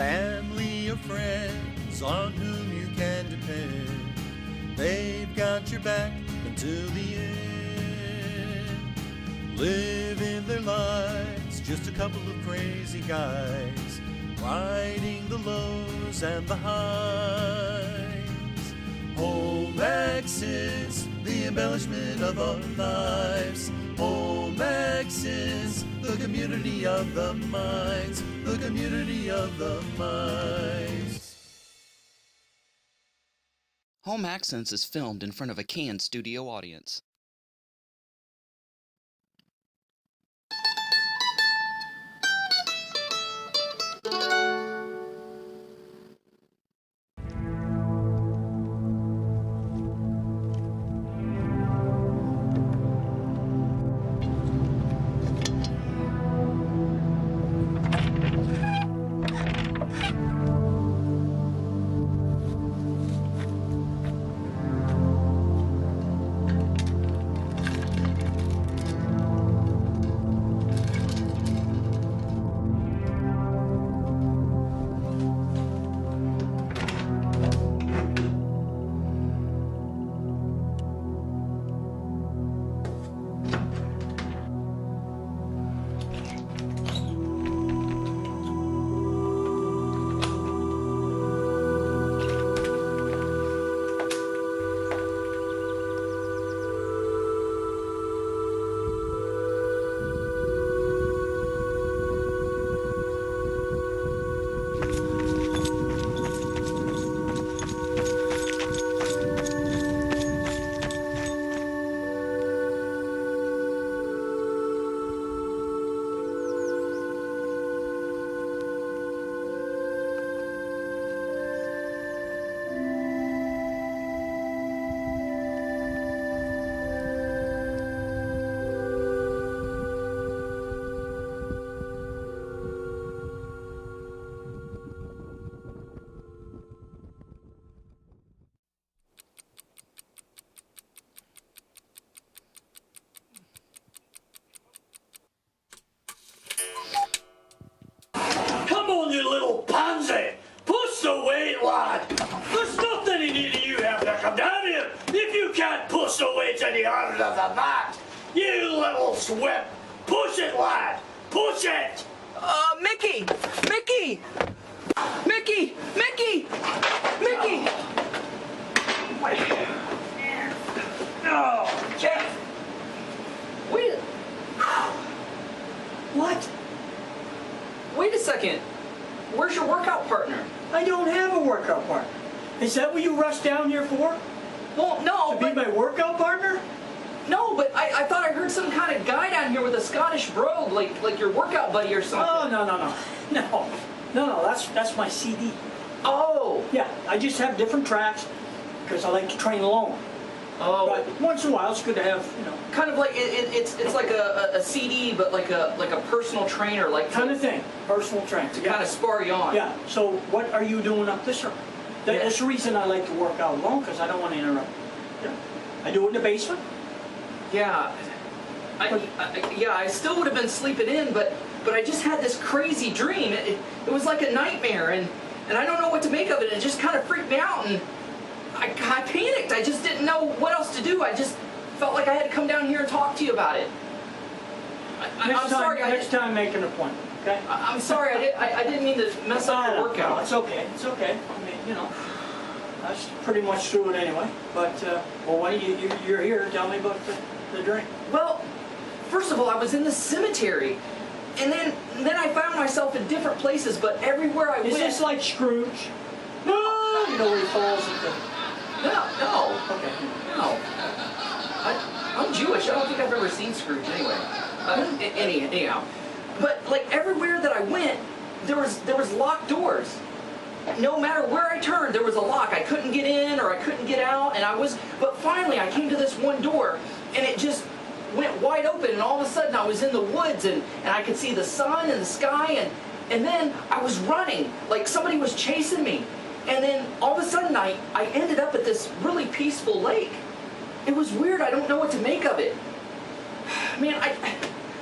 family or friends on whom you can depend. They've got your back until the end. Living their lives, just a couple of crazy guys, riding the lows and the highs. Home X's, the embellishment of our lives. Home X's, the community of the minds. The community of the minds. Home Accents is filmed in front of a canned studio audience. You little pansy! Push the weight, lad! There's nothing in you have to come down here if you can't push the weight any harder than that! You little swip! Push it, lad! Push it! Mickey! Mickey! Mickey! Mickey! Mickey! Oh, Jeff! Wait. What? Wait a second. Where's your workout partner? I don't have a workout partner. Is that what you rushed down here for? Well, no, To be my workout partner? No, but I thought I heard some kind of guy down here with a Scottish brogue, like your workout buddy or something. Oh, no, that's my CD. Oh. Yeah, I just have different tracks because I like to train alone. Oh. But once in a while, it's good to have, Kind of like it's like a CD, but like a personal trainer, like kind of thing. Personal trainer. To kind of spar you on. Yeah. So what are you doing up this road? That's the reason I like to work out alone, because I don't want to interrupt. Yeah. I do it in the basement. Yeah. I still would have been sleeping in, but I just had this crazy dream. It was like a nightmare, and I don't know what to make of it. It just kind of freaked me out, and I panicked. I just didn't know what else to do. I just felt like I had to come down here and talk to you about it. I'm sorry. Next time, make an appointment. Okay. I'm sorry. I didn't mean to mess up your workout. No, it's okay. It's okay. I mean, that's pretty much through it anyway. But well, why you're here? Tell me about the drink. Well, first of all, I was in the cemetery, and then I found myself in different places. But everywhere I went. Is this like Scrooge? No. You know where he falls into. No. Okay. No. I'm Jewish. I don't think I've ever seen Scrooge anyway. Anyhow. But like everywhere that I went, there was locked doors. No matter where I turned, there was a lock. I couldn't get in or I couldn't get out, but finally I came to this one door, and it just went wide open, and all of a sudden I was in the woods, and I could see the sun and the sky, and then I was running, like somebody was chasing me. And then all of a sudden I ended up at this really peaceful lake. It was weird. I don't know what to make of it. Man,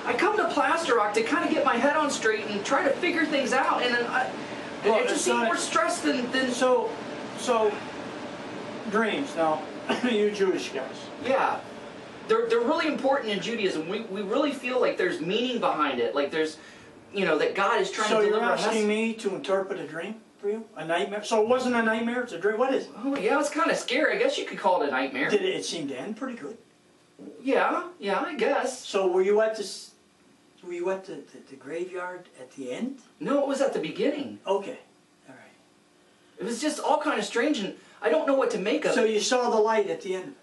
I come to Plaster Rock to kind of get my head on straight and try to figure things out. And then Well, it just it's seemed not- more stressed than. So, dreams. Now, you Jewish guys. Yeah. They're really important in Judaism. We really feel like there's meaning behind it. Like there's, that God is trying So to you're deliver a asking message. me to interpret a dream for you? A nightmare? So it wasn't a nightmare, it's a dream. What is it? Oh, yeah, it's kind of scary. I guess you could call it a nightmare. Did it seem to end pretty good? Yeah, I guess. So were you at this? Were you at the graveyard at the end? No, it was at the beginning. Okay, all right. It was just all kind of strange, and I don't know what to make of So it. you saw the light at the end of it?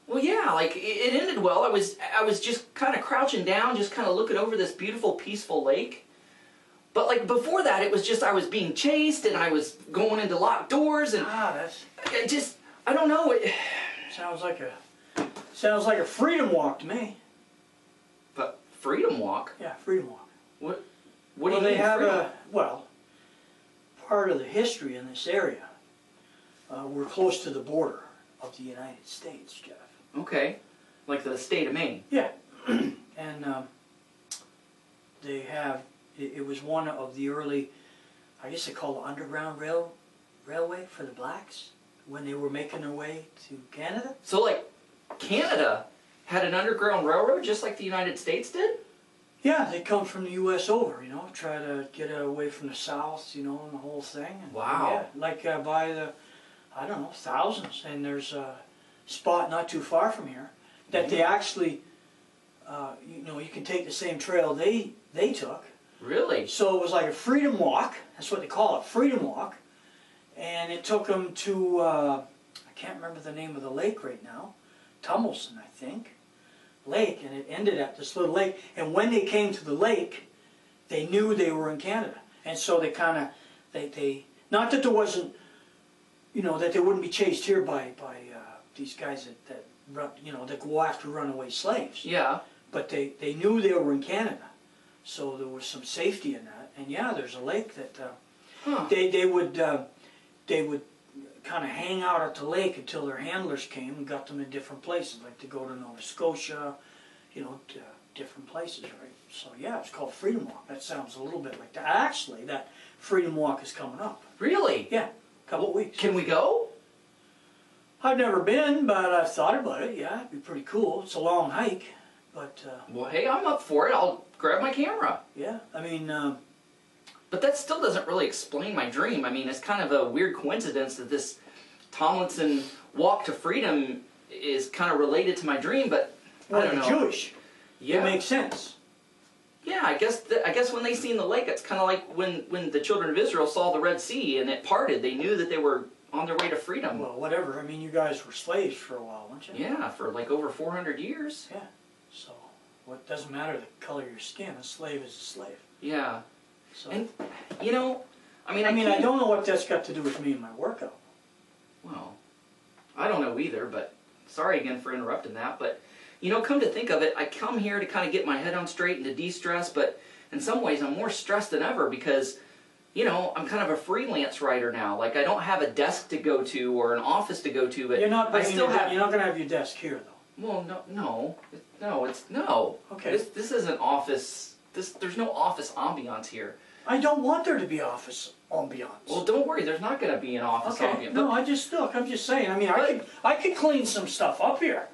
Well, yeah, like it ended well. I was just kind of crouching down, just kind of looking over this beautiful, peaceful lake. But like before that, it was just I was being chased, and I was going into locked doors, and That's I don't know. sounds like a freedom walk to me. But Freedom Walk. Yeah, freedom walk. What Well, do you they mean? have freedom? part of the history in this area. We're close to the border of the United States, Jeff. Okay, like the state of Maine. Yeah, and they have. It was one of the early, I guess they call it Underground Railway for the blacks when they were making their way to Canada. So like Canada had an underground railroad just like the United States did? Yeah, they come from the U.S. over, try to get away from the South, and the whole thing. And, Wow. Yeah, like by the, I don't know, thousands. And there's a spot not too far from here that they actually, you can take the same trail they took. Really? So it was like a freedom walk. That's what they call it, freedom walk. And it took them to, I can't remember the name of the lake right now, Tomlinson, I think. Lake, and it ended at this little lake. And when they came to the lake, they knew they were in Canada, and so they kind of, they not that there wasn't, that they wouldn't be chased here by these guys that run, that go after runaway slaves. Yeah. But they knew they were in Canada, so there was some safety in that. And yeah, there's a lake that they would kind of hang out at the lake until their handlers came and got them in different places, like to go to Nova Scotia, to different places, right? So yeah, it's called Freedom Walk. That sounds a little bit like that. Actually, that Freedom Walk is coming up. Really? Yeah, a couple of weeks. Can we go? I've never been, but I've thought about it. Yeah, it'd be pretty cool. It's a long hike, but Well, hey, I'm up for it. I'll grab my camera. yeah, I mean, But that still doesn't really explain my dream. I mean, it's kind of a weird coincidence that this Tomlinson Walk to Freedom is kind of related to my dream, but I don't know. Jewish. Yeah. It makes sense. Yeah, I guess when they seen the lake, it's kind of like when the children of Israel saw the Red Sea and it parted. They knew that they were on their way to freedom. Well, whatever. I mean, you guys were slaves for a while, weren't you? Yeah, for like over 400 years. Yeah. So, what doesn't matter the color of your skin. A slave is a slave. Yeah. So, And, I mean, I don't know what that's got to do with me and my workout. Well, I don't know either, but sorry again for interrupting that. But, come to think of it, I come here to kind of get my head on straight and to de-stress, but in some ways I'm more stressed than ever because, I'm kind of a freelance writer now. Like, I don't have a desk to go to or an office to go to, but You're not I still have... You're not going to have your desk here, though. Well, no. Okay. This isn't office. There's no office ambiance here. I don't want there to be office ambiance. Well, don't worry. There's not going to be an office okay. ambiance. No, I'm just saying. I mean, I could clean some stuff up here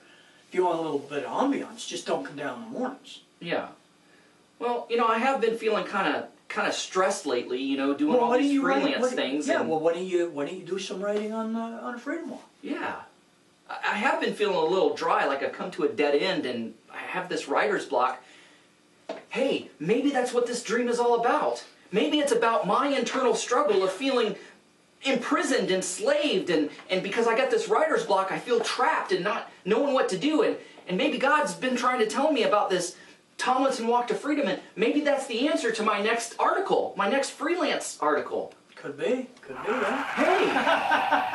if you want a little bit of ambiance. Just don't come down in the mornings. Yeah. Well, I have been feeling kind of stressed lately. Doing all these freelance things. Yeah. and- Well, why don't you do some writing on a freedom walk? Yeah. I have been feeling a little dry, like I've come to a dead end, and I have this writer's block. Hey, maybe that's what this dream is all about. Maybe it's about my internal struggle of feeling imprisoned, enslaved, and because I got this writer's block, I feel trapped and not knowing what to do. And maybe God's been trying to tell me about this Tomlinson Walk to Freedom, and maybe that's the answer to my next article, my next freelance article. Could be, yeah. Hey!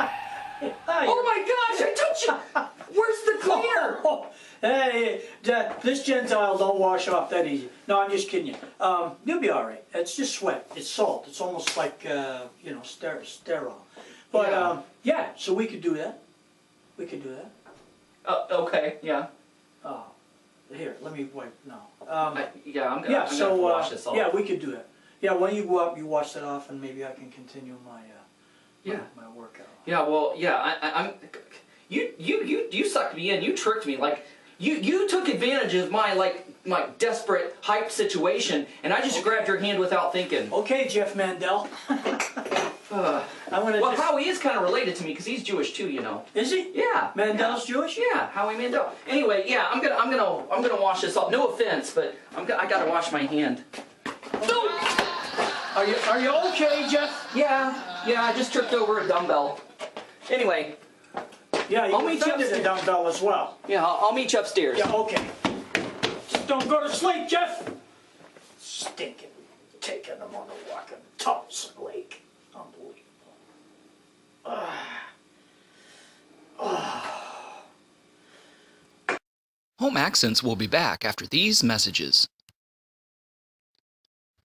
Oh my gosh, I touched you! Where's the cleaner? Hey, this Gentile don't wash off that easy. No, I'm just kidding you. You'll be all right. It's just sweat. It's salt. It's almost like sterile. But yeah, so we could do that. We could do that. Okay, yeah. Here, let me wipe. No. I'm gonna have to wash this off. Yeah, we could do that. Yeah, when you go up, you wash that off, and maybe I can continue my my workout. Yeah, well, yeah, I'm. You sucked me in. You tricked me. Like you took advantage of my desperate hype situation, and I just grabbed your hand without thinking. Okay, Jeff Mandel. Well, Howie is kind of related to me because he's Jewish too, you know. Is he? Yeah. Mandel's Jewish? Yeah, Howie Mandel. Anyway, yeah, I'm gonna wash this off. No offense, but I gotta wash my hand. Are you okay, Jeff? Yeah, I just tripped over a dumbbell. Anyway. Yeah, I'll you meet you offended the upstairs. dumbbell as well. Yeah, I'll meet you upstairs. Yeah, okay. Just don't go to sleep, Jeff. Stinking, taking them on a walk in Tomlinson Lake. Unbelievable. Home Accents will be back after these messages.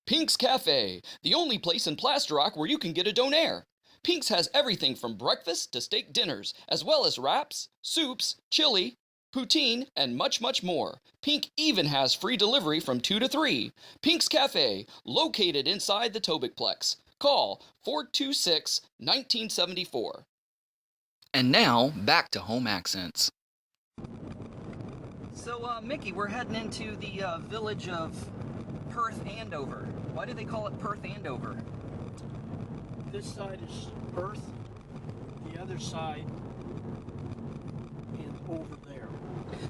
Pink's Cafe, the only place in Plaster Rock where you can get a donaire. Pink's has everything from breakfast to steak dinners, as well as wraps, soups, chili, poutine, and much, much more. Pink even has free delivery from 2 to 3. Pink's Cafe, located inside the Tobicplex. Call 426-1974. And now, back to Home Accents. So, Mickey, we're heading into the village of Perth Andover. Why do they call it Perth Andover? This side is Perth, the other side is over there.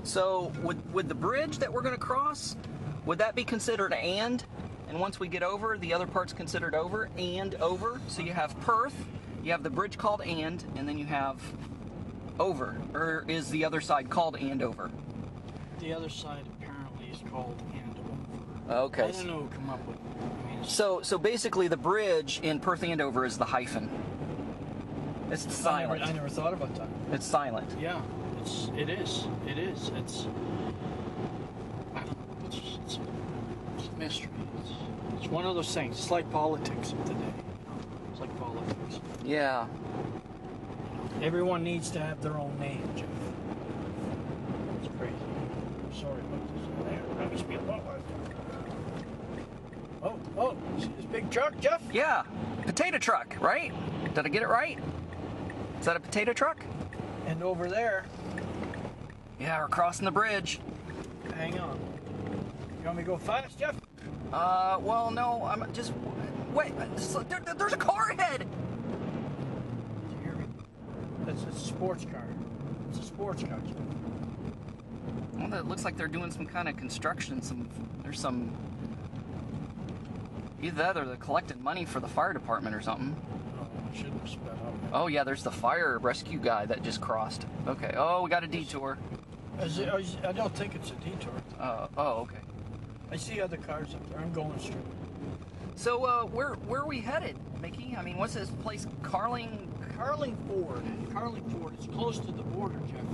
So, would the bridge that we're going to cross, would that be considered and? And once we get over, the other part's considered over and over? So you have Perth, you have the bridge called and then you have over. Or is the other side called Andover? The other side apparently is called Andover. Okay. I don't know who come up with it. I mean, So basically the bridge in Perth Andover is the hyphen. It's silent. I never thought about that. It's silent. Yeah, it is. It's I don't know. It's a mystery. It's one of those things. It's like politics of today. It's like politics. Yeah. Everyone needs to have their own name, Jeff. It's crazy. I'm sorry about this. That must be a lot. Oh, see this big truck, Jeff? Yeah. Potato truck, right? Did I get it right? Is that a potato truck? And over there, Yeah, we're crossing the bridge. hang on. You want me to go fast, Jeff? Well, no, I'm just... Wait, there's a car ahead! Did you hear me? It's a sports car. It's a sports car, Jeff. Well, it looks like they're doing some kind of construction. There's some... Either that or they're collecting money for the fire department or something. Oh, I shouldn't have sped up. Oh, yeah, there's the fire rescue guy that just crossed. Okay, oh, we got a detour. I don't think it's a detour. Oh, okay. I see other cars up there. I'm going straight. So, where are we headed, Mickey? I mean, what's this place? Carlingford. It's close to the border, Jeff.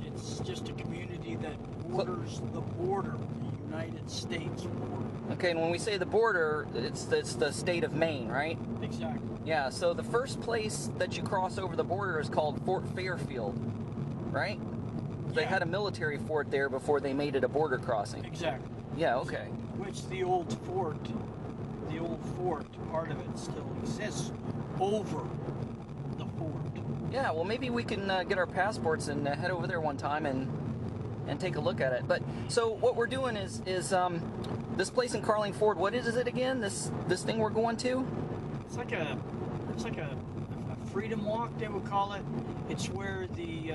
It's just a community that borders the border, the United States border. Okay, and when we say the border, it's the state of Maine, right? Exactly. Yeah, so the first place that you cross over the border is called Fort Fairfield, right? They had a military fort there before they made it a border crossing. Exactly. Yeah, okay. Which the old fort, part of it still exists over the fort. Yeah, well, maybe we can get our passports and head over there one time and take a look at it. But so what we're doing is this place in Carlingford. What is it again? This thing we're going to? It's like a freedom walk, they would call it. It's where the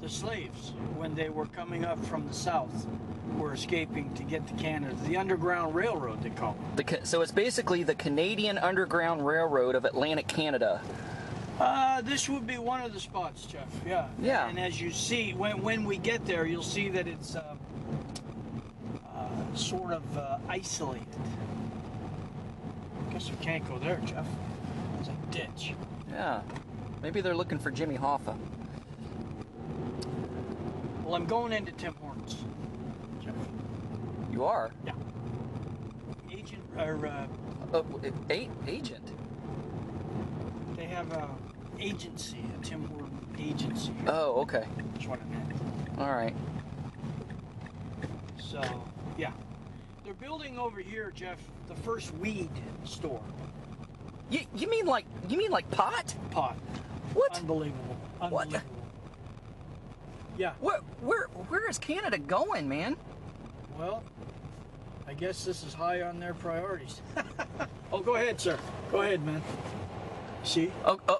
slaves, when they were coming up from the south, were escaping to get to Canada. The Underground Railroad, they call it. So it's basically the Canadian Underground Railroad of Atlantic Canada. This would be one of the spots, Jeff. Yeah. Yeah. And as you see, when we get there, you'll see that it's sort of isolated. Guess we can't go there, Jeff. It's a ditch. Yeah. Maybe they're looking for Jimmy Hoffa. Well, I'm going into Tim Hortons, Jeff. You are? Yeah. Agent Agent? They have a agency, a Tim Horton agency. Oh, okay. That's what I meant. All right. So, yeah. They're building over here, Jeff, the first weed store. You mean like pot? Pot. What? Unbelievable. What? Unbelievable. Yeah. Where is Canada going, man? Well, I guess this is high on their priorities. Oh, go ahead, sir. Go ahead, man. See?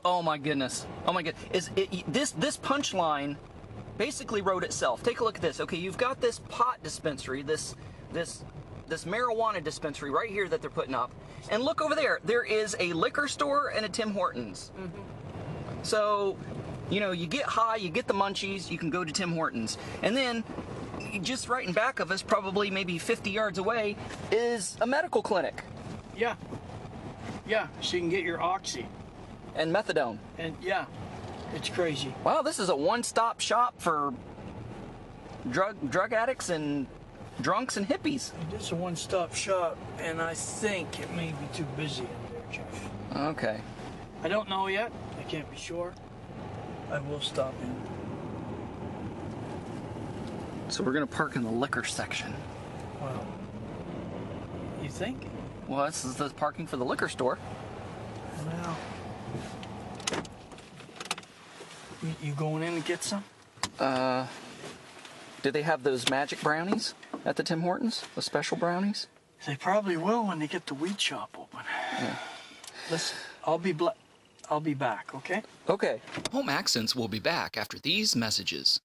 Oh my goodness. Oh my god. This punchline basically wrote itself. Take a look at this. Okay, you've got this pot dispensary, this marijuana dispensary right here that they're putting up. And look over there. There is a liquor store and a Tim Hortons. Mm-hmm. So, you know, you get high, you get the munchies, you can go to Tim Hortons. And then, just right in back of us, probably maybe 50 yards away, is a medical clinic. Yeah. Yeah, so you can get your oxy. And methadone. And yeah, it's crazy. Wow, this is a one-stop shop for drug addicts and drunks and hippies. It is a one-stop shop, and I think it may be too busy in there, Jeff. Okay. I don't know yet. I can't be sure. I will stop in. So we're gonna park in the liquor section. Well, you think? Well, this is the parking for the liquor store. Well, you going in to get some? Do they have those magic brownies at the Tim Hortons? The special brownies? They probably will when they get the weed shop open. Yeah. Listen, I'll be back, okay? Okay. Home Accents will be back after these messages.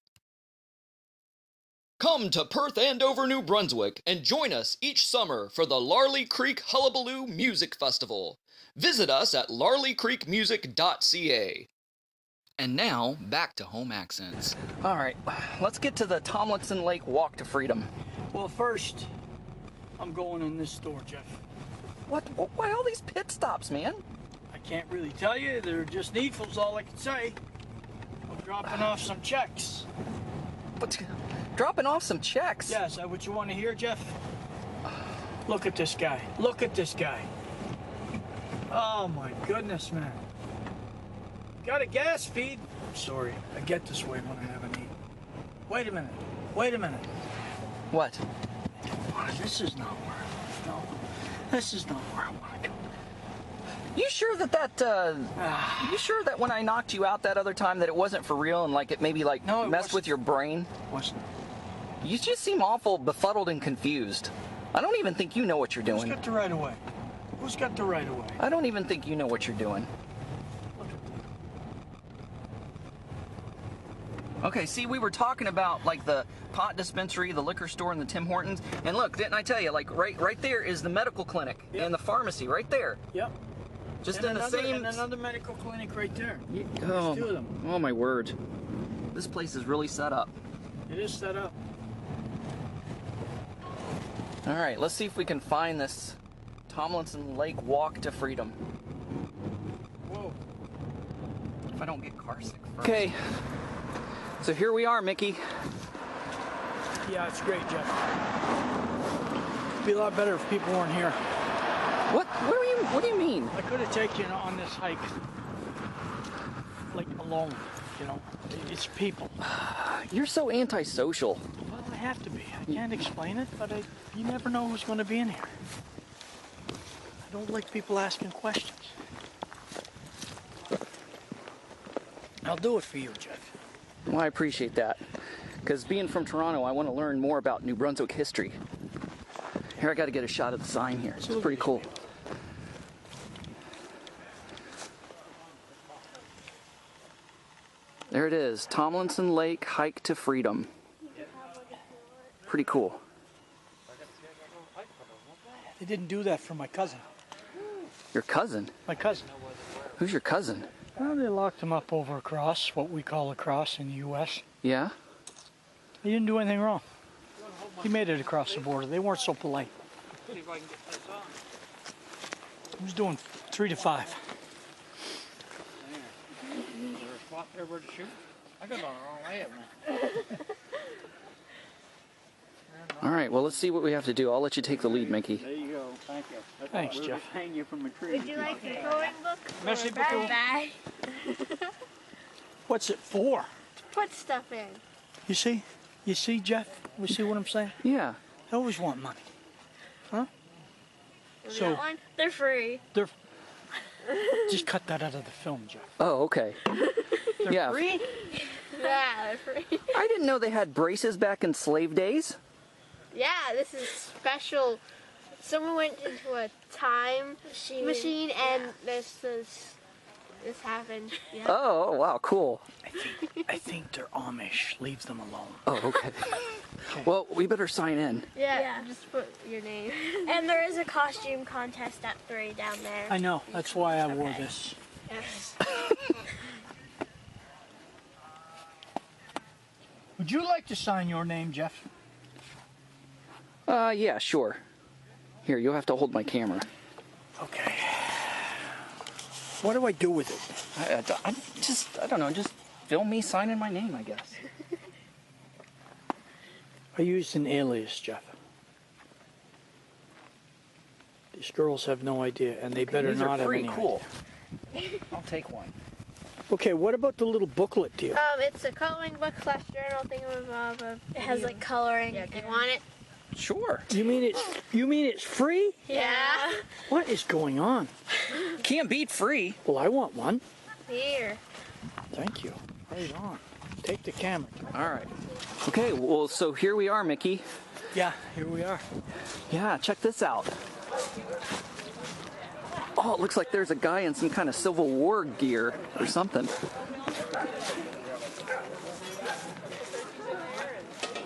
Come to Perth Andover, New Brunswick, and join us each summer for the Larley Creek Hullabaloo Music Festival. Visit us at larleycreekmusic.ca. And now, back to Home Accents. All right, let's get to the Tomlinson Lake Walk to Freedom. Well, first, I'm going in this store, Jeff. What? Why all these pit stops, man? I can't really tell you. They're just needful's all I can say. I'm dropping off some checks. But dropping off some checks? Yeah, is that what you want to hear, Jeff? Look at this guy. Look at this guy. Oh, my goodness, man. Got a gas feed? Sorry, I get this way when I haven't eaten. Wait a minute. Wait a minute. What? This is not where I want to go. This is not where I want to go. You sure you sure that when I knocked you out that other time that it wasn't for real and like it maybe like No, it messed wasn't. with your brain? Wasn't. You just seem awful befuddled and confused. I don't even think you know what you're Who's doing. got the right of way? Who's got the right of way? I don't even think you know what you're doing. Okay, see, we were talking about like the pot dispensary, the liquor store, and the Tim Hortons. And look, didn't I tell you, like right there is the medical clinic and the pharmacy right there. Yep. Just And in the another- same. And another medical clinic right there. Oh, There's two of them. oh my word. This place is really set up. It is set up. All right, let's see if we can find this Tomlinson Lake Walk to Freedom. Whoa. If I don't get car sick first. Okay. So here we are, Mickey. Yeah, it's great, Jeff. It'd be a lot better if people weren't here. What do you mean? I could have taken you on this hike, like alone, you know. It's people. You're so antisocial. Well, I have to be. I can't explain it, but you never know who's going to be in here. I don't like people asking questions. I'll do it for you, Jeff. Well, I appreciate that. Because being from Toronto, I want to learn more about New Brunswick history. Here, I got to get a shot of the sign here. It's pretty cool. There it is, Tomlinson Lake Hike to Freedom. Pretty cool. They didn't do that for my cousin. Your cousin? My cousin. Who's your cousin? Well, they locked him up over a cross, what we call a cross in the U.S. Yeah? He didn't do anything wrong. He made it across the border. They weren't so polite. He was doing 3 to 5. All right, well, let's see what we have to do. I'll let you take the lead, Mickey. There you go. Thank you. Thanks, Jeff. Hang you from a tree. Would you like the coloring book? Merci Or beaucoup. bye. What's it for? Put stuff in. You see? You see, Jeff? You see what I'm saying? Yeah. I always want money. Huh? So, that one? They're free. They're just cut that out of the film, Jeff. Oh, okay. Yeah. Free? Yeah, they're free. I didn't know they had braces back in slave days. Yeah, this is special. Someone went into a time machine and this happened. Yeah. Oh, wow, cool. I think they're Amish. Leave them alone. Oh, okay. Well, we better sign in. Yeah, just put your name. And there is a costume contest at 3 down there. I know. That's why I wore this. Yes. Would you like to sign your name, Jeff? Yeah, sure. Here, you'll have to hold my camera. Okay. What do I do with it? I don't know, just film me signing my name, I guess. I used an alias, Jeff. These girls have no idea, and they better These not are free, have any cool. I'll take one. Okay, what about the little booklet deal? It's a coloring book / journal thingamabob. It has like coloring. Yeah, do you want it? Sure. You mean it's free? Yeah. What is going on? Can't beat free. Well, I want one. Here. Thank you. Right on. Take the camera. All right. Okay, well, so here we are, Mickey. Yeah, here we are. Yeah, check this out. Oh, it looks like there's a guy in some kind of Civil War gear or something.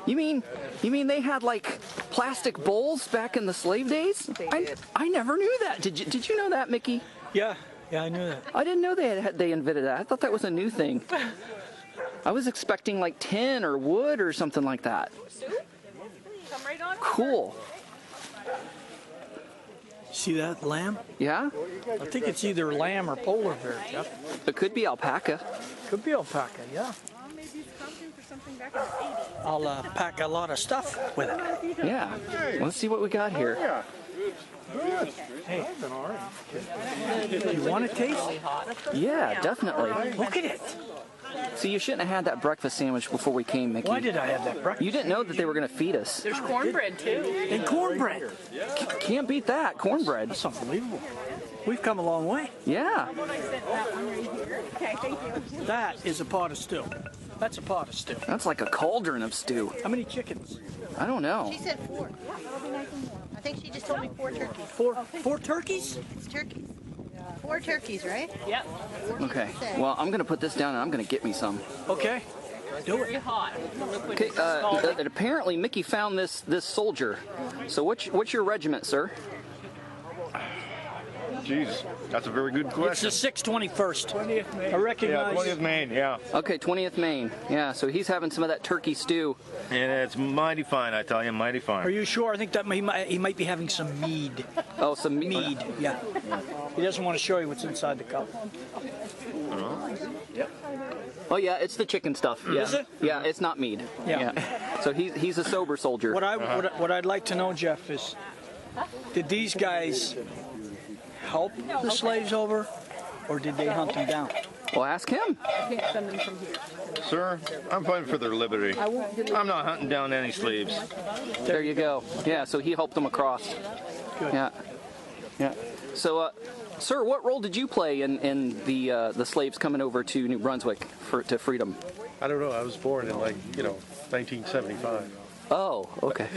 You mean they had like plastic bowls back in the slave days? I never knew that. Did you know that, Mickey? Yeah, I knew that. I didn't know they invented that. I thought that was a new thing. I was expecting like tin or wood or something like that. Come right on. Cool. See that lamb? Yeah? I think it's either lamb or polar bear, Jeff. It could be alpaca. Could be alpaca, yeah. I'll pack a lot of stuff with it. Yeah. Let's see what we got here. Hey, you want to taste? Yeah, definitely. Look at it. See, you shouldn't have had that breakfast sandwich before we came, Mickey. Why did I have that breakfast? You didn't know that they were going to feed us. There's cornbread too. And cornbread. Can't beat that, cornbread. That's unbelievable. We've come a long way. Yeah. Okay, thank you. That is a pot of stew. That's a pot of stew. That's like a cauldron of stew. How many chickens? I don't know. She said 4. I think she just told me 4 turkeys. Four turkeys? It's turkeys. 4 turkeys, right? Yep. Okay. Well, I'm going to put this down and I'm going to get me some. Okay. Do Very it. hot. Okay. And apparently Mickey found this soldier. So what's your regiment, sir? Jeez, that's a very good It's question. the 621st. I recognize. 20th Maine, yeah. Okay, 20th Maine. Yeah, so he's having some of that turkey stew. And it's mighty fine, I tell you, mighty Are fine. you sure? I think that he might be having some mead. Oh, some Mead, yeah. He doesn't want to show you what's inside the cup. Oh yeah, it's the chicken stuff. Yeah. Is it? Yeah, it's not mead. Yeah. So he's a sober soldier. What I'd like to know, Jeff, is did these guys help the slaves over, or did they hunt them down? Well, ask him. Can't send them from here. Sir, I'm fighting for their liberty. I'm not hunting down any slaves. There you go. Yeah, so he helped them across. Good. Yeah. Yeah. So, sir, what role did you play in the slaves coming over to New Brunswick to freedom? I don't know. I was born in 1975. Oh, okay.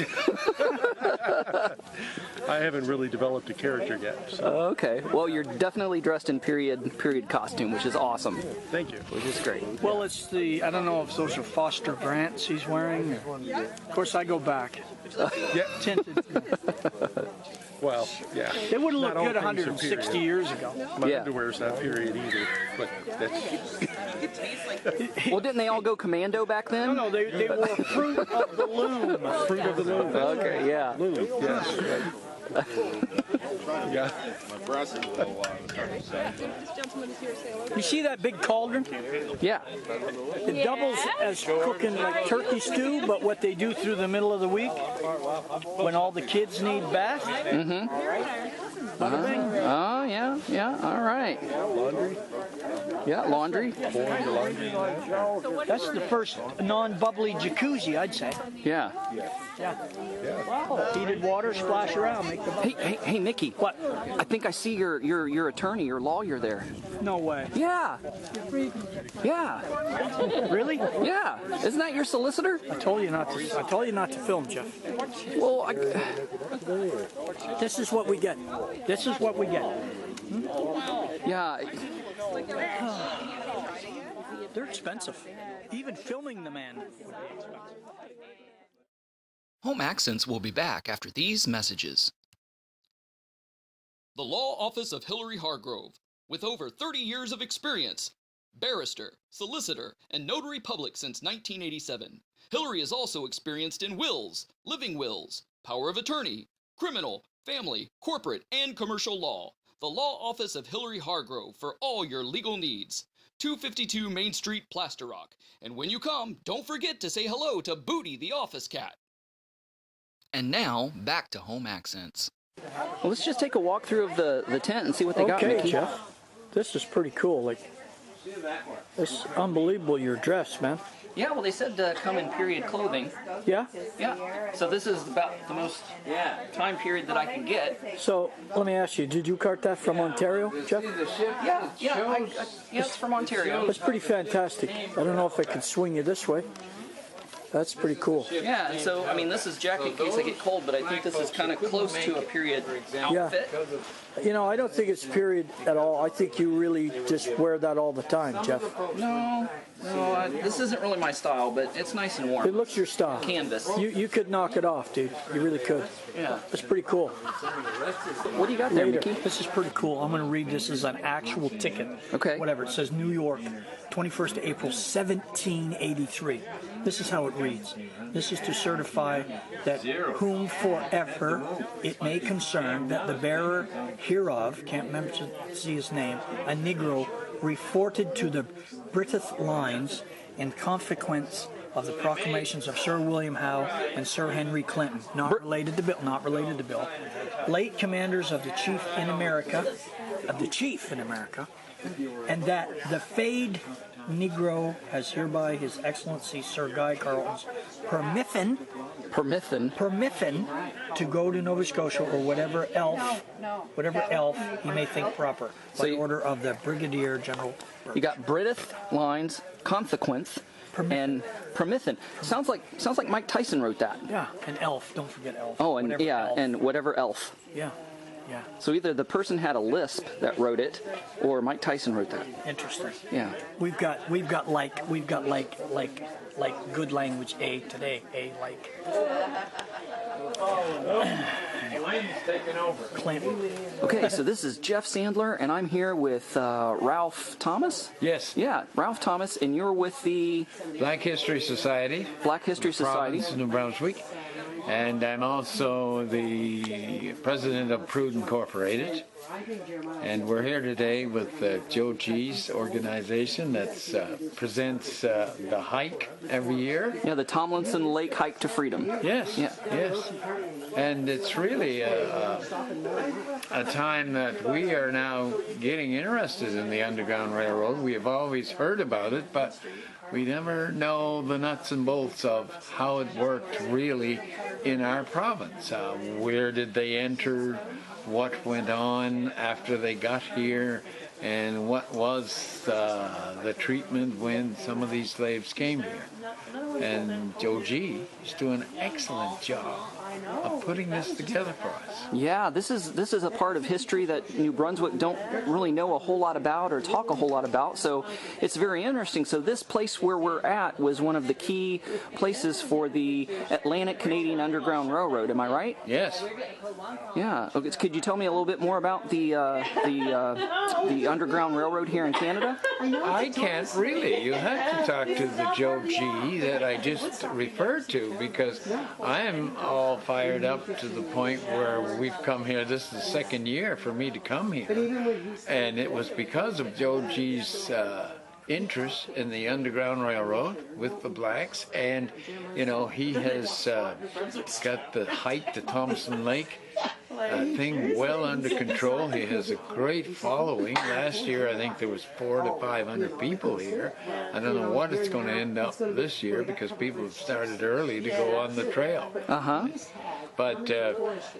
I haven't really developed a character yet. So. Okay. Well, you're definitely dressed in period costume, which is awesome. Thank you. Which is great. Well, it's I don't know if those are Foster Grants he's wearing. Of course, I go back. Yeah. Tinted. Well, yeah. They wouldn't look Not all good things are 160 period. years ago. My Yeah. underwear's not period either. But that's. Well, didn't they all go commando back then? No, they wore fruit of the loom. Fruit of the loom. Okay, yeah. Loom, yes. Yeah. You see that big cauldron? Yeah. It doubles as cooking like turkey stew, but what they do through the middle of the week, when all the kids need bath. Mm-hmm. Bada bing. Oh, yeah, yeah, all right. Laundry. Yeah, laundry. That's the first non-bubbly jacuzzi, I'd say. Yeah. Yeah. Heated water, splash around, Hey, Mickey. What? I think I see your attorney, your lawyer there. No way. Yeah. Yeah. Really? Yeah. Isn't that your solicitor? I told you not to film, Jeff. Well, This is what we get. This is what we get. yeah. They're expensive. Even filming the man would be expensive. Home Accents will be back after these messages. The Law Office of Hillary Hargrove, with over 30 years of experience. Barrister, solicitor, and notary public since 1987. Hillary is also experienced in wills, living wills, power of attorney, criminal, family, corporate, and commercial law. The Law Office of Hillary Hargrove for all your legal needs. 252 Main Street, Plaster Rock. And when you come, don't forget to say hello to Booty the office cat. And now, back to Home Accents. Well, let's just take a walk through of the tent and see what they got, Mickey. Okay, Jeff. This is pretty cool. Like, it's unbelievable, your dress, man. Yeah, well, they said come in period clothing. Yeah? Yeah. So this is about the most time period that I can get. So, let me ask you, did you cart that from Ontario, Jeff? Yeah, it's from Ontario. That's pretty fantastic. I don't know if I could swing you this way. That's pretty cool. Yeah, and so, I mean, this is jacket in case I get cold, but I think this is kind of close to a period outfit. You know, I don't think it's period at all. I think you really just wear that all the time, Jeff. No, this isn't really my style, but it's nice and warm. It looks your style. Canvas. You could knock it off, dude. You really could. Yeah. That's pretty cool. What do you got there, Mickey? This is pretty cool. I'm going to read this as an actual ticket. Okay. Whatever. It says New York, 21st April, 1783. This is how it reads. This is to certify that whom forever it may concern that the bearer hereof, can't remember to see his name, a Negro, reported to the British lines in consequence of the proclamations of Sir William Howe and Sir Henry Clinton, not related to Bill, late commanders of the Chief in America, and that the fade Negro has hereby His Excellency Sir Guy Carleton's permission to go to Nova Scotia or whatever elf he may think proper, by order of the Brigadier General. You got British lines, consequence, and permission. Sounds like Mike Tyson wrote that. Yeah, and elf. Don't forget elf. Oh, and whatever elf. and whatever elf. Yeah. Yeah. So either the person had a lisp that wrote it, or Mike Tyson wrote that. Interesting. Yeah. We've got like good language A today. A like. Clinton. Okay, so this is Jeff Sandler, and I'm here with Ralph Thomas. Yes. Yeah, Ralph Thomas, and you're with the Black History Society. Black History Society. Province of New Brunswick. And I'm also the president of Prude Incorporated. And we're here today with Joe G's organization that presents the hike every year. Yeah, the Tomlinson Lake Hike to Freedom. Yes, yeah. Yes. And it's really a time that we are now getting interested in the Underground Railroad. We have always heard about it, but we never know the nuts and bolts of how it worked really in our province. Where did they enter? What went on after they got here? And what was the treatment when some of these slaves came here? And Joe G is doing an excellent job of putting this together for us. Yeah, this is a part of history that New Brunswick don't really know a whole lot about or talk a whole lot about, so it's very interesting. So this place where we're at was one of the key places for the Atlantic Canadian Underground Railroad, am I right? Yes. Yeah. Okay, could you tell me a little bit more about the Underground Railroad here in Canada? I can't really. You have to talk to the Joe G that I just referred to, because I am all fired up to the point where we've come here. This is the second year for me to come here, and it was because of Joe G's interest in the Underground Railroad with the blacks, and he has got the hike to Tomlinson Lake thing well under control. He has a great following. Last year I think there was 400 to 500 people here. I don't know what it's going to end up this year, because people have started early to go on the trail. But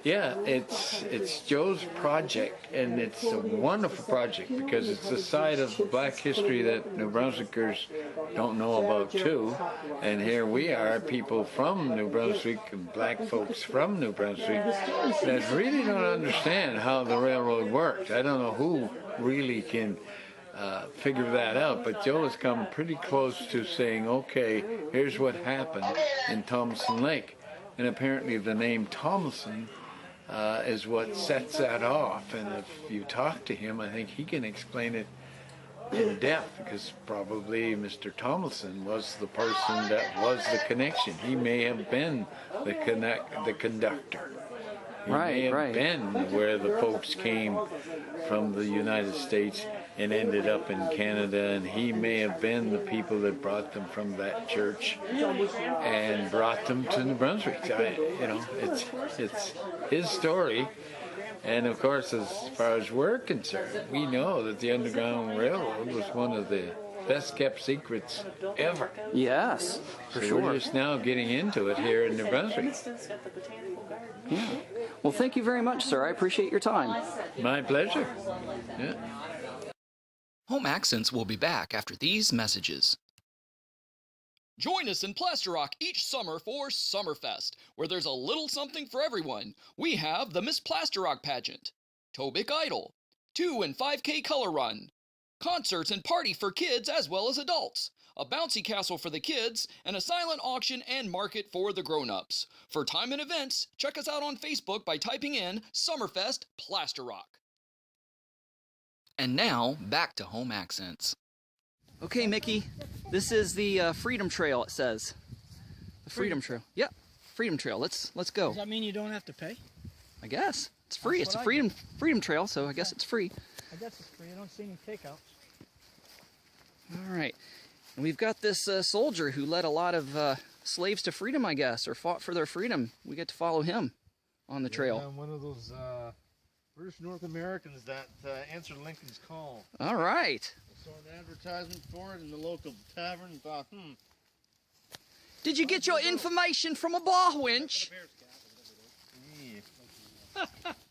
yeah, it's Joe's project, and it's a wonderful project because it's a side of black history that New Brunswickers don't know about too. And here we are, people from New Brunswick, black folks from New Brunswick, that really don't understand how the railroad worked. I don't know who really can figure that out, but Joe has come pretty close to saying, okay, here's what happened in Tomlinson Lake. And apparently the name Tomlinson is what sets that off. And if you talk to him, I think he can explain it in depth, because probably Mr. Tomlinson was the person that was the connection. He may have been the conductor. He may have been where the folks came from the United States and ended up in Canada, and he may have been the people that brought them from that church and brought them to New Brunswick. It's his story. And of course, as far as we're concerned, we know that the Underground Railroad was one of the best kept secrets ever. Yes, for sure. We're just now getting into it here in New Brunswick. Yeah. Well, thank you very much, sir. I appreciate your time. My pleasure. Yeah. Home Accents will be back after these messages. Join us in Plaster Rock each summer for Summerfest, where there's a little something for everyone. We have the Miss Plaster Rock pageant, Tobic Idol, 2 and 5K color run, concerts and party for kids as well as adults, a bouncy castle for the kids, and a silent auction and market for the grown-ups. For time and events, check us out on Facebook by typing in Summerfest Plaster Rock. And now, back to Home Accents. Okay, Mickey, this is the Freedom Trail, it says. The Freedom Trail. Yep, Freedom Trail. Let's go. Does that mean you don't have to pay? I guess. It's free. It's a freedom trail, so I guess it's free. I guess it's free. I don't see any takeouts. All right. And we've got this soldier who led a lot of slaves to freedom, I guess, or fought for their freedom. We get to follow him on the trail. I'm one of those British North Americans that answered Lincoln's call. All right. I saw an advertisement for it in the local tavern and thought, Did you get your information from a bar winch?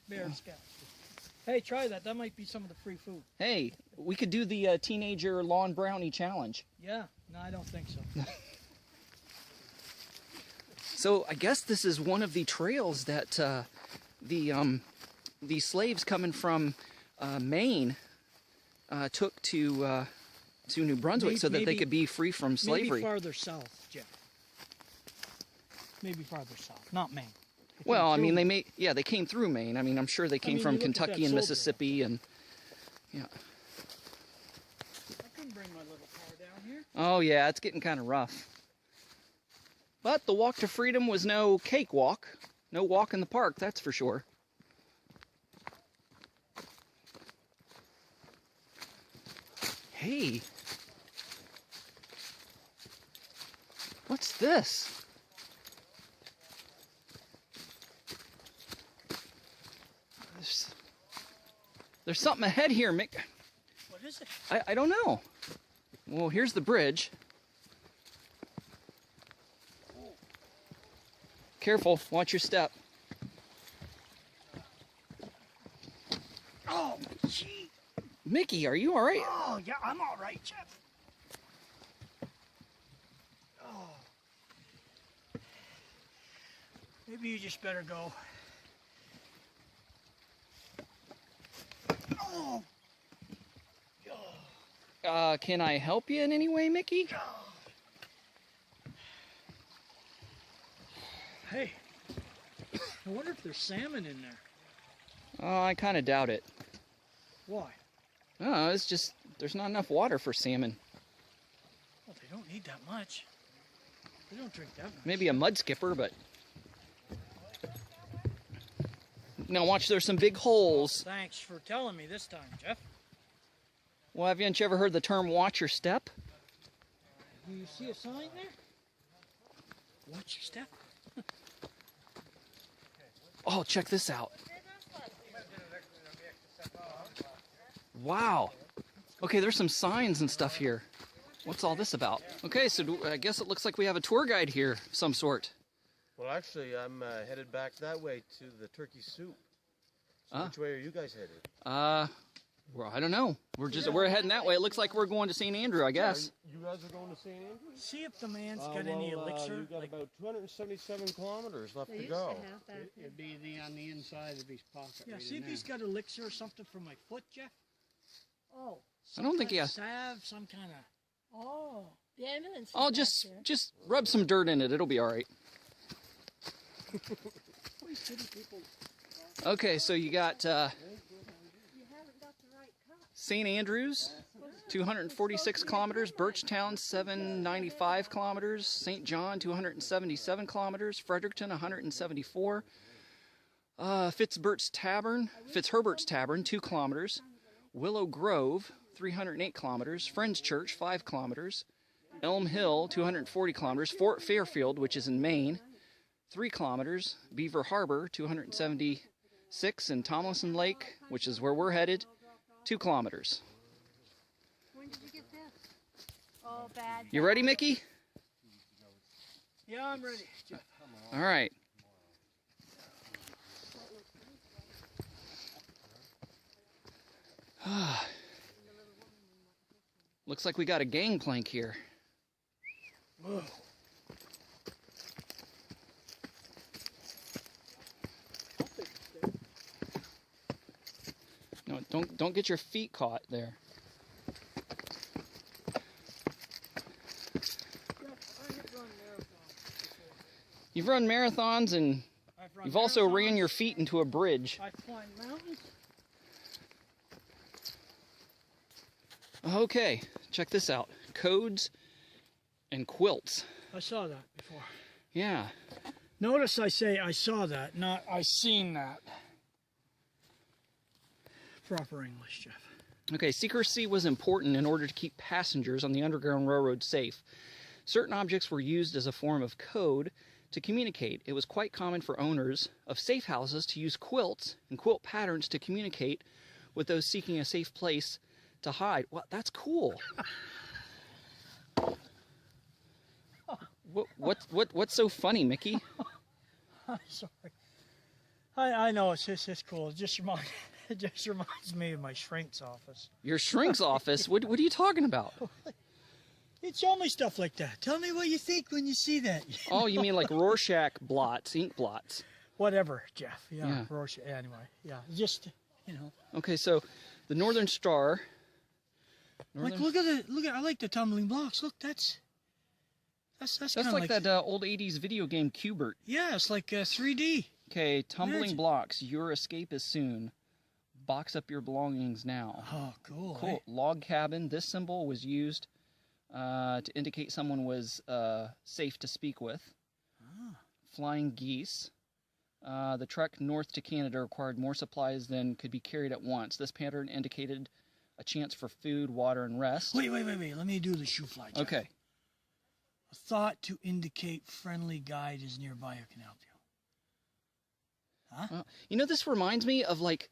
Bear Scout. Hey, try that. That might be some of the free food. Hey, we could do the teenager lawn brownie challenge. Yeah. No, I don't think so. So I guess this is one of the trails that the slaves coming from Maine took to New Brunswick so that they could be free from slavery. Maybe farther south, Jeff. Maybe farther south, not Maine. Well, I mean, they came through Maine. I mean, I'm sure they came from Kentucky and Mississippi and, yeah. I couldn't bring my little car down here. Oh, yeah, it's getting kind of rough. But the walk to freedom was no cakewalk. No walk in the park, that's for sure. Hey. What's this? There's something ahead here, Mick. What is it? I don't know. Well, here's the bridge. Careful, watch your step. Oh, gee. Mickey, are you all right? Oh, yeah, I'm all right, Jeff. Oh. Maybe you just better go. Oh. Can I help you in any way, Mickey? Hey, I wonder if there's salmon in there. Oh, I kind of doubt it. Why? Oh, it's just, there's not enough water for salmon. Well, they don't need that much. They don't drink that much. Maybe a mud skipper, but... Now watch, there's some big holes. Thanks for telling me this time, Jeff. Well, haven't you ever heard the term watch your step? Do you see a sign there? Watch your step. Oh, check this out. Wow. Okay, there's some signs and stuff here. What's all this about? Okay, so I guess it looks like we have a tour guide here of some sort. Well, actually, I'm headed back that way to the turkey soup. So which way are you guys headed? Well, I don't know. We're heading that way. It looks like we're going to St. Andrew, I guess. You guys are going to St. Andrew? See if the man's got any elixir. You've got about 277 kilometers left to go. It'd be on the inside of his pocket. Yeah, right see in if he's there. got elixir or something for my foot, Jeff. Oh. I don't think he has. Salve, some kind of. Oh, the ambulance. I'll just rub some dirt in it. It'll be all right. Okay, so you got St. Andrews, 246 kilometers. Birchtown, 795 kilometers. St. John, 277 kilometers. Fredericton, 174. Fitzherbert's Tavern, 2 kilometers. Willow Grove, 308 kilometers. Friends Church, 5 kilometers. Elm Hill, 240 kilometers. Fort Fairfield, which is in Maine, 3 kilometers. Beaver Harbor, 276. And Tomlinson Lake, which is where we're headed, 2 kilometers. When did you get this? Oh, bad. You ready, Mickey? Yeah, I'm ready. All right. Looks like we got a gangplank here. Whoa. No, don't get your feet caught there. You've run marathons and you've also ran your feet into a bridge. I climbed mountains. Okay, check this out. Codes and quilts. I saw that before. Yeah. Notice I say I saw that, not I seen that. Proper English, Jeff. Okay, secrecy was important in order to keep passengers on the Underground Railroad safe. Certain objects were used as a form of code to communicate. It was quite common for owners of safe houses to use quilts and quilt patterns to communicate with those seeking a safe place to hide. Well, that's cool. What's so funny, Mickey? I'm sorry. I know it's cool. It just reminds me of my shrink's office. Your shrink's office? What are you talking about? You tell me stuff like that. Tell me what you think when you see that. Oh, you mean like Rorschach blots, ink blots? Whatever, Jeff. Yeah. Rorschach. Anyway, yeah. Just, you know. Okay, so the Northern Star. Like, look at. I like the tumbling blocks. Look, that's like that old 80s video game Qbert. Yeah, it's like 3D. Okay, tumbling blocks. Your escape is soon. Box up your belongings now. Oh, cool. Cool. Log cabin. This symbol was used to indicate someone was safe to speak with. Ah. Flying geese. The trek north to Canada required more supplies than could be carried at once. This pattern indicated a chance for food, water, and rest. Wait. Let me do the shoe fly, Jeff. Okay. A thought to indicate friendly guide is nearby who can help you. Huh? You know, this reminds me of like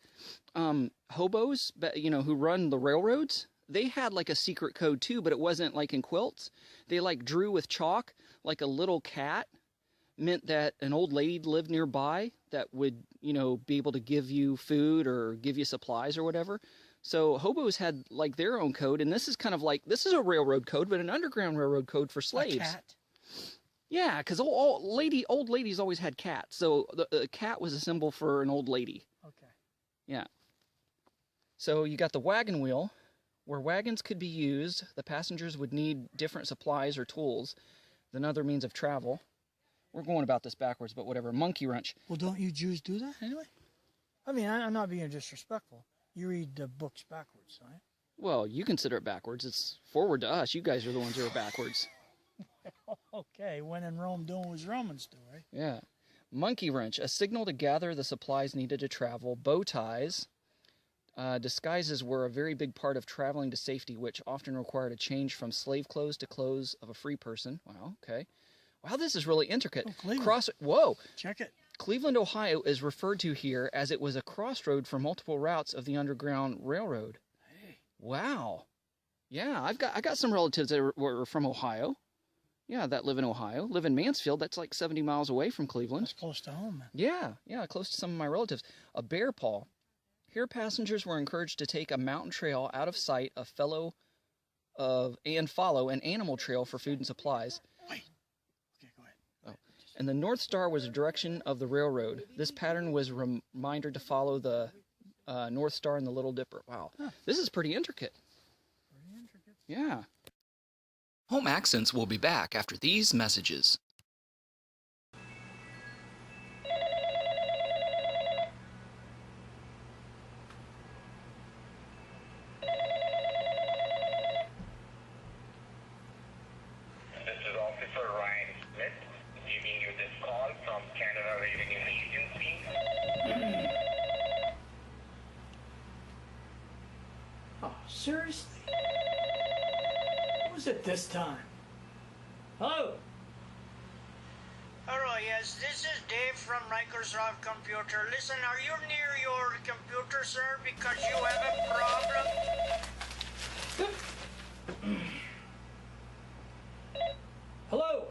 hobos, who run the railroads. They had like a secret code too, but it wasn't like in quilts. They like drew with chalk like a little cat, meant that an old lady lived nearby that would, be able to give you food or give you supplies or whatever. So hobos had like their own code, and this is kind of like, this is a railroad code, but an underground railroad code for slaves. A cat? Yeah, because old ladies always had cats. So the cat was a symbol for an old lady. Okay. Yeah. So you got the wagon wheel. Where wagons could be used, the passengers would need different supplies or tools than other means of travel. We're going about this backwards, but whatever. Monkey wrench. Well, don't you Jews do that anyway? I mean, I'm not being disrespectful. You read the books backwards, right? Well, you consider it backwards. It's forward to us. You guys are the ones who are backwards. Okay, when in Rome, doing as Romans do, right? Yeah. Monkey wrench, a signal to gather the supplies needed to travel. Bow ties. Disguises were a very big part of traveling to safety, which often required a change from slave clothes to clothes of a free person. Wow, okay. Wow, this is really intricate. Oh, Whoa! Check it. Cleveland, Ohio is referred to here as it was a crossroad for multiple routes of the Underground Railroad. Hey. Wow. Yeah, I got some relatives that were from Ohio. Yeah, that live in Ohio. Live in Mansfield. That's like 70 miles away from Cleveland. That's close to home, man. Yeah, close to some of my relatives. A bear paw. Here, passengers were encouraged to take a mountain trail out of sight and follow an animal trail for food and supplies. Wait. Okay, go ahead. Oh. And the North Star was a direction of the railroad. This pattern was a reminder to follow the North Star and the Little Dipper. Wow, this is pretty intricate. Pretty intricate. Yeah. Home Accents will be back after these messages. This is Officer Ryan Smith giving you this call from Canada Revenue Agency. Oh, seriously? Who's it this time? Hello? Hello, yes, this is Dave from Microsoft Computer. Listen, are you near your computer, sir, because you have a problem? Hello?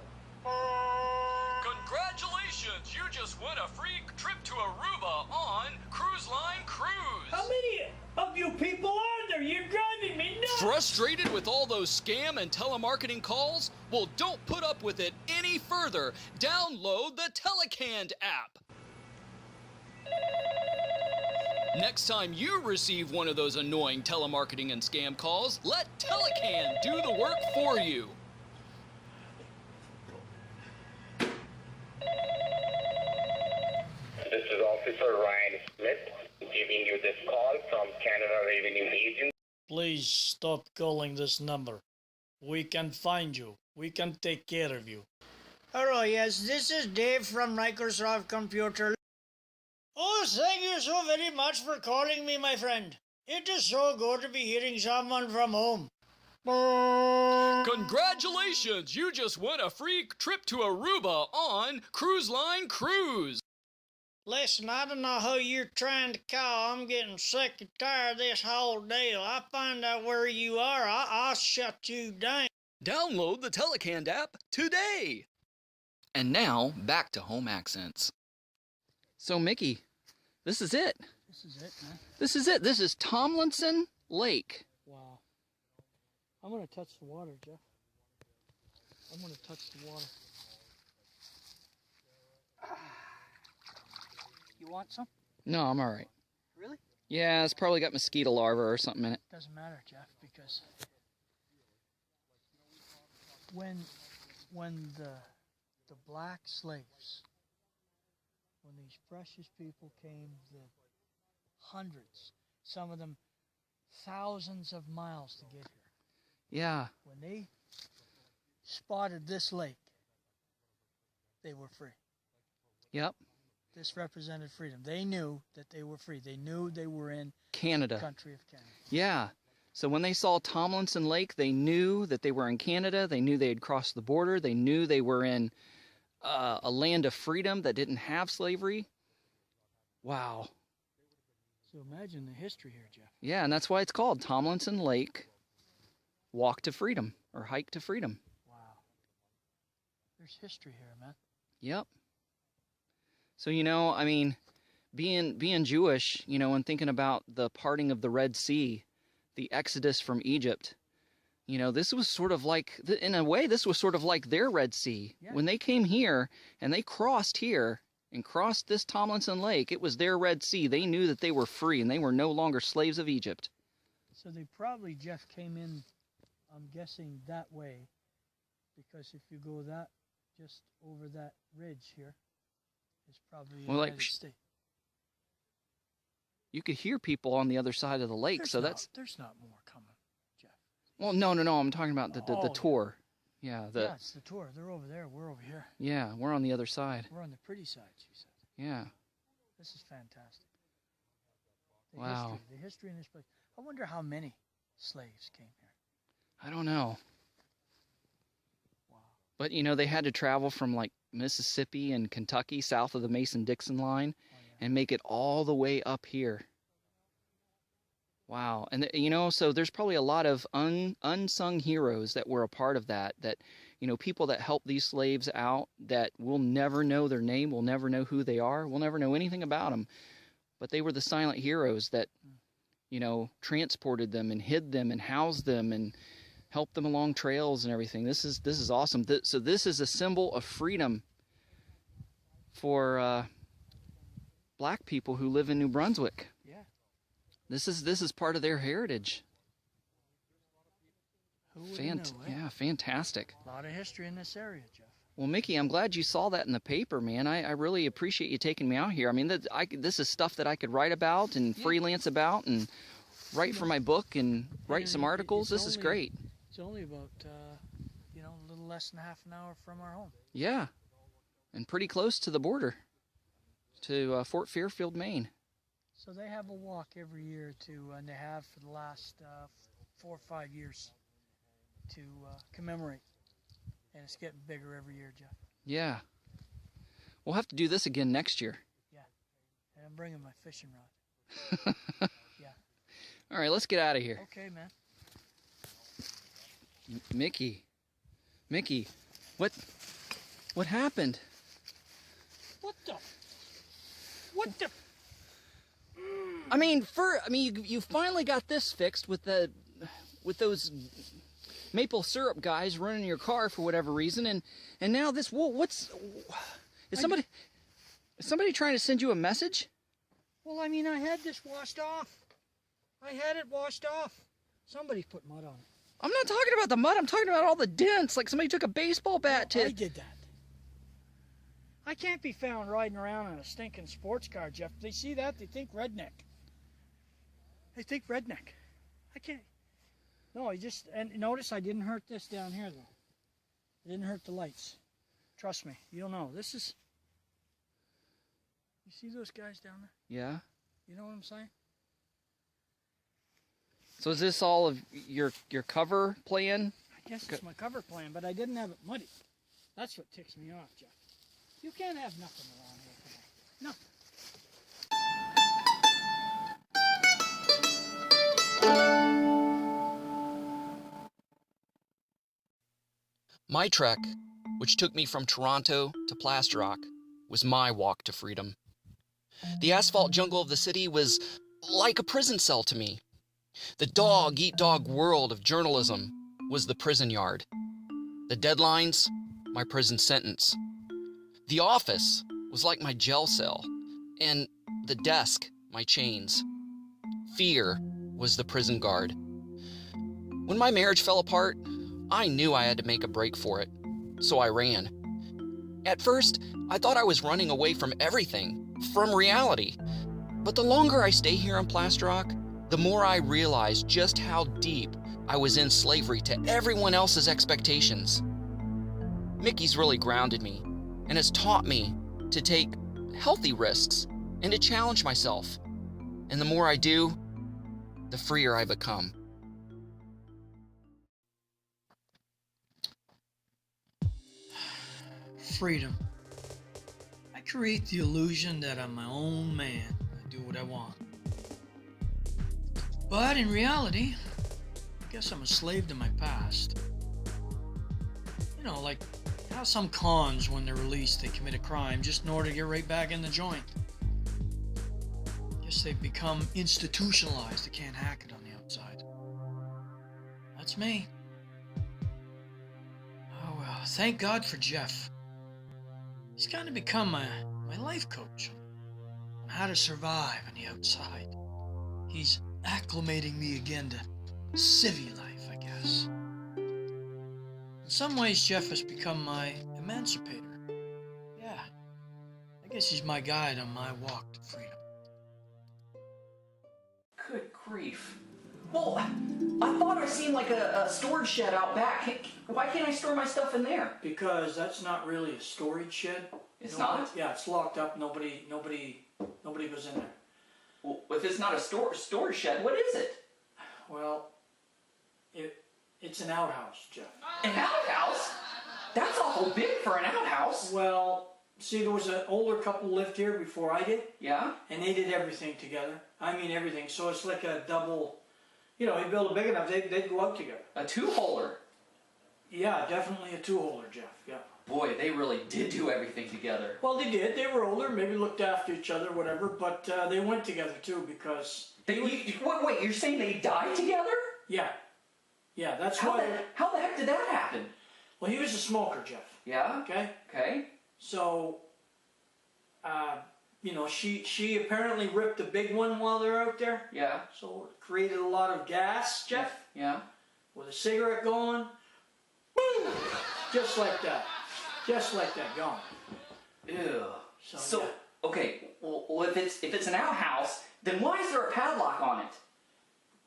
Congratulations! You just won a free trip to Aruba on Cruise Line Cruise! How many of you people are there? You're driving me nuts! Frustrated with all those scam and telemarketing calls? Well, don't put up with it any further. Download the Telecanned app. Next time you receive one of those annoying telemarketing and scam calls, let Telecanned do the work for you. This is Officer Ryan Smith giving you this call from Canada Revenue Agency. Please stop calling this number. We can find you. We can take care of you. Hello, yes, this is Dave from Microsoft Computer. Oh, thank you so very much for calling me, my friend. It is so good to be hearing someone from home. Congratulations! You just won a free trip to Aruba on Cruise Line Cruise. Listen, I don't know who you're trying to call. I'm getting sick and tired of this whole deal. I find out where you are, I'll shut you down. Download the Telecanned app today. And now, back to Home Accents. So, Mickey, this is it. This is it, man. This is it. This is Tomlinson Lake. Wow. I'm going to touch the water, Jeff. I'm going to touch the water. You want some? No, I'm all right. Really? Yeah, it's probably got mosquito larvae or something in it. Doesn't matter, Jeff, because when the black slaves, when these precious people came, the hundreds, some of them thousands of miles to get here. Yeah. When they spotted this lake, they were free. Yep. This represented freedom. They knew that they were free. They knew they were in Canada. The country of Canada. Yeah. So when they saw Tomlinson Lake, they knew that they were in Canada. They knew they had crossed the border. They knew they were in a land of freedom that didn't have slavery. Wow. So imagine the history here, Jeff. Yeah, and that's why it's called Tomlinson Lake Walk to Freedom, or Hike to Freedom. Wow. There's history here, man. Yep. So, you know, I mean, being Jewish, you know, and thinking about the parting of the Red Sea, the Exodus from Egypt, you know, this was sort of like, in a way, this was sort of like their Red Sea. Yeah. When they came here and they crossed here and crossed this Tomlinson Lake, it was their Red Sea. They knew that they were free and they were no longer slaves of Egypt. So they probably, Jeff, came in, I'm guessing, that way, because if you go that, just over that ridge here, it's probably the United States. You could hear people on the other side of the lake, there's not more coming, Jeff. Well, no, I'm talking about the tour. Yeah, yeah, it's the tour. They're over there. We're over here. Yeah, we're on the other side. We're on the pretty side, she said. Yeah. This is fantastic. Wow. The history in this place. I wonder how many slaves came here. I don't know. Wow. But, you know, they had to travel from, like, Mississippi and Kentucky, south of the Mason-Dixon line, and make it all the way up here. Wow. And, you know, so there's probably a lot of unsung heroes that were a part of that, you know, people that helped these slaves out that we'll never know their name, we'll never know who they are, we'll never know anything about them. But they were the silent heroes that, you know, transported them and hid them and housed them and helped them along trails and everything. This is awesome. So this is a symbol of freedom for black people who live in New Brunswick. Yeah. This is part of their heritage. Who would know, eh? Yeah, fantastic. A lot of history in this area, Jeff. Well, Mickey, I'm glad you saw that in the paper, man. I really appreciate you taking me out here. I mean, this is stuff that I could write about and freelance about and write for my book and write some articles. This is great. It's only about, you know, a little less than half an hour from our home. Yeah, and pretty close to the border, to Fort Fairfield, Maine. So they have a walk every year and they have for the last 4 or 5 years to commemorate. And it's getting bigger every year, Jeff. Yeah. We'll have to do this again next year. Yeah. And I'm bringing my fishing rod. Yeah. All right, let's get out of here. Okay, man. Mickey, what happened? What the? I mean, you finally got this fixed with those maple syrup guys running your car for whatever reason, and now this. Is somebody trying to send you a message? Well, I mean, I had this washed off. I had it washed off. Somebody put mud on it. I'm not talking about the mud. I'm talking about all the dents, like somebody took a baseball bat to... I did that. I can't be found riding around on a stinking sports car, Jeff. They see that, they think redneck. They think redneck. I can't... No, and notice I didn't hurt this down here, though. I didn't hurt the lights. Trust me, you'll know. This is... You see those guys down there? Yeah. You know what I'm saying? So is this all of your cover plan? I guess it's my cover plan, but I didn't have it muddy. That's what ticks me off, Jeff. You can't have nothing around here today. Nothing. My trek, which took me from Toronto to Plaster Rock, was my walk to freedom. The asphalt jungle of the city was like a prison cell to me. The dog-eat-dog world of journalism was the prison yard. The deadlines, my prison sentence. The office was like my jail cell, and the desk, my chains. Fear was the prison guard. When my marriage fell apart, I knew I had to make a break for it, so I ran. At first, I thought I was running away from everything, from reality. But the longer I stay here in Plaster Rock, the more I realize just how deep I was in slavery to everyone else's expectations. Mickey's really grounded me and has taught me to take healthy risks and to challenge myself. And the more I do, the freer I become. Freedom. I create the illusion that I'm my own man. I do what I want. But in reality, I guess I'm a slave to my past. You know, like how some cons, when they're released, they commit a crime just in order to get right back in the joint. Guess they've become institutionalized. They can't hack it on the outside. That's me. Oh well, thank God for Jeff. He's kind of become my life coach on how to survive on the outside. He's acclimating me again to civvy life, I guess. In some ways, Jeff has become my emancipator. Yeah, I guess he's my guide on my walk to freedom. Good grief. Well, I thought I seen like a storage shed out back. Why can't I store my stuff in there? Because that's not really a storage shed. It's not? Yeah, it's locked up. Nobody goes in there. Well, if it's not a storage shed, what is it? Well, it's an outhouse, Jeff. An outhouse? That's awful big for an outhouse. Well, see, there was an older couple lived here before I did. Yeah? And they did everything together. I mean everything. So it's like a double, you know, you build it big enough, they'd go out together. A two-holer? Yeah, definitely a two-holder, Jeff, yeah. Boy, they really did do everything together. Well, they did. They were older, maybe looked after each other, whatever, but they went together too because... Wait, you're saying they died together? Yeah. Yeah, that's how why... How the heck did that happen? Well, he was a smoker, Jeff. Yeah? Okay? Okay. So, you know, she apparently ripped a big one while they're out there. Yeah. So it created a lot of gas, Jeff. Yeah. With a cigarette going. Boom! Just like that. Just like that, gone. Ew. So yeah. Okay, well if it's an outhouse, then why is there a padlock on it?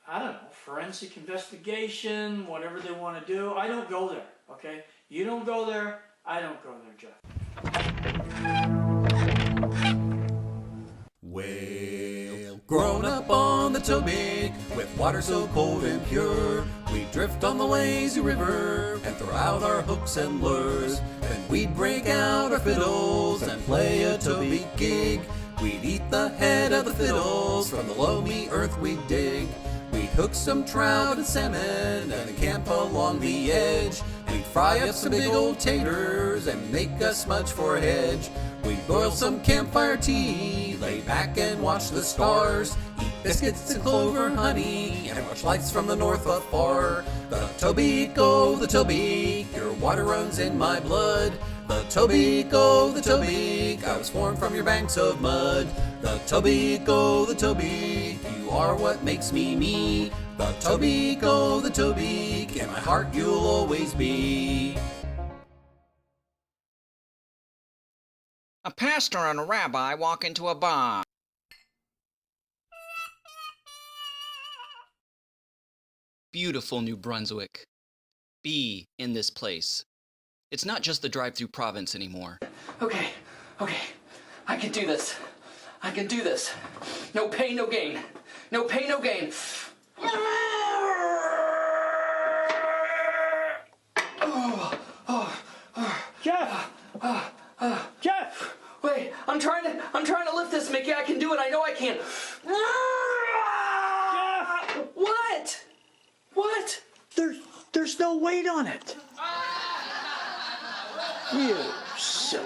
I don't know, forensic investigation, whatever they want to do. I don't go there, okay? You don't go there, I don't go there, Jeff. Well, grown up on the Toby, with water so cold and pure, we drift on the lazy river and throw out our hooks and lures. Then we'd break out our fiddles and play a Toby gig. We'd eat the head of the fiddles from the loamy earth we'd dig. We'd hook some trout and salmon and camp along the edge. We'd fry up some big old taters and make a smudge for a hedge. We'd boil some campfire tea, lay back and watch the stars, eat biscuits and clover honey, and watch lights from the north afar. The Toby, go the Toby, your water runs in my blood. The Toby, go the Toby, I was formed from your banks of mud. The Toby, go the Toby, you are what makes me me. The Toby, go the Toby, in my heart you'll always be. A pastor and a rabbi walk into a bar. Beautiful New Brunswick. Be in this place. It's not just the drive-through province anymore. Okay, I can do this. I can do this. No pain, no gain. No pain, no gain. Jeff! Jeff! Wait, I'm trying to lift this, Mickey. I can do it. I know I can. Jeff! What? What? There's no weight on it. You silly